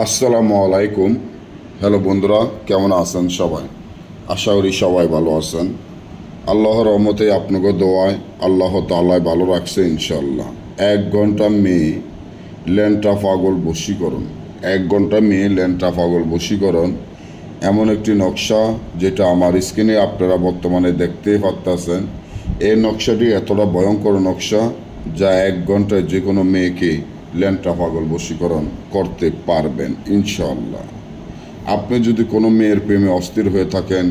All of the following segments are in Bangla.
আসসালামু আলাইকুম। হ্যালো বন্ধুরা, কেমন আছেন সবাই? আশা করি সবাই ভালো আছেন। আল্লাহর রহমতে আপনাকে দোয়ায় আল্লাহ তাআলা ভালো রাখছে ইনশাল্লাহ। 1 ঘন্টা মেয়ে ল্যাংটা পাগল বশীকরণ। 1 ঘন্টা মেয়ে ল্যাংটা পাগল বশীকরণ এমন একটি নকশা যেটা আমার স্ক্রিনে আপনারা বর্তমানে দেখতেই পাচ্ছেন। এই নকশাটি এতটা ভয়ঙ্কর নকশা যা 1 ঘন্টায় যে কোনো মেয়েকে ল্যাংটা পাগল বশীকরণ করতে পারবেন ইনশাল্লাহ। আপনি যদি কোনো মেয়ের প্রেমে অস্থির হয়ে থাকেন,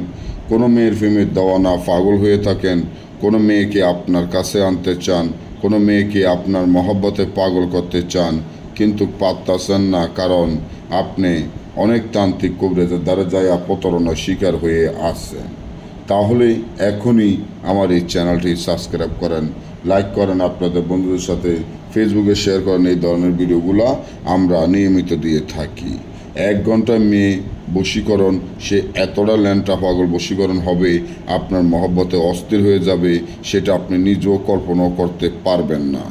কোনো মেয়ের প্রেমে দেওয়ানা পাগল হয়ে থাকেন, কোনো মেয়েকে আপনার কাছে আনতে চান, কোনো মেয়েকে আপনার মহব্বতে পাগল করতে চান, কিন্তু পারতেছেন না কারণ আপনি অনেক তান্ত্রিক কবিরাজের দ্বারা যায় প্রতারণার শিকার হয়ে আসছেন, তাহলে এখনই আমার এই চ্যানেলটি সাবস্ক্রাইব করেন, লাইক করেন, আপনাদের বন্ধুদের সাথে ফেসবুকে শেয়ার করেন। এই ধরনের ভিডিওগুলো আমরা নিয়মিত দিয়ে থাকি। 1 ঘন্টায় মেয়ে বশীকরণ, সে এতটা ল্যাংটা পাগল বশীকরণ হবে, আপনার মহব্বতে অস্থির হয়ে যাবে, সেটা আপনি নিজেও কল্পনাও করতে পারবেন না।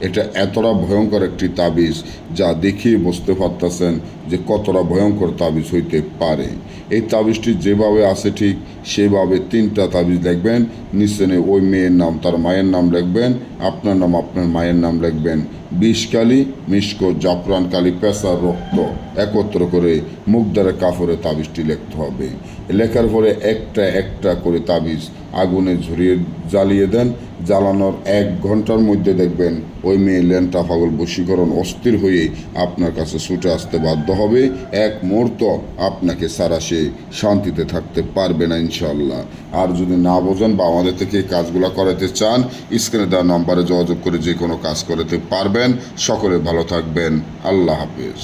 এটা এতটা ভয়ঙ্কর একটি তাবিজ যা দেখিয়ে বুঝতে পারতেছেন যে কতটা ভয়ঙ্কর তাবিজ হইতে পারে। এই তাবিজটি যেভাবে আছে ঠিক সেভাবে 3টা তাবিজ লিখবেন। নিচে ওই মেয়ের নাম, তার মায়ের নাম লিখবেন, আপনার নাম, আপনার মায়ের নাম লিখবেন। 20 কালি, মিষ্ক, জাফরান কালি, পেঁচার রক্ত একত্র করে মুখদারে কাপড়ে তাবিজটি লিখতে হবে। লেখার পরে একটা একটা করে তাবিজ আগুনে ঝরিয়ে জ্বালিয়ে দেন। জ্বালানোর 1 ঘন্টার মধ্যে দেখবেন ওই মেয়ে ল্যাংটা পাগল বশীকরণ অস্থির হয়ে আপনার কাছে ছুটে আসতে বাধ্য হবে। এক মুহূর্ত আপনাকে সারা সে শান্তিতে থাকতে পারবে না ইনশাল্লাহ। আর যদি না বোঝেন বা আমাদের থেকে এই কাজগুলো করাতে চান, স্ক্রিনে দেওয়া নাম্বারে যোগাযোগ করে যে কোনো কাজ করাতে পারবেন। সকলে ভালো থাকবেন। আল্লাহ হাফেজ।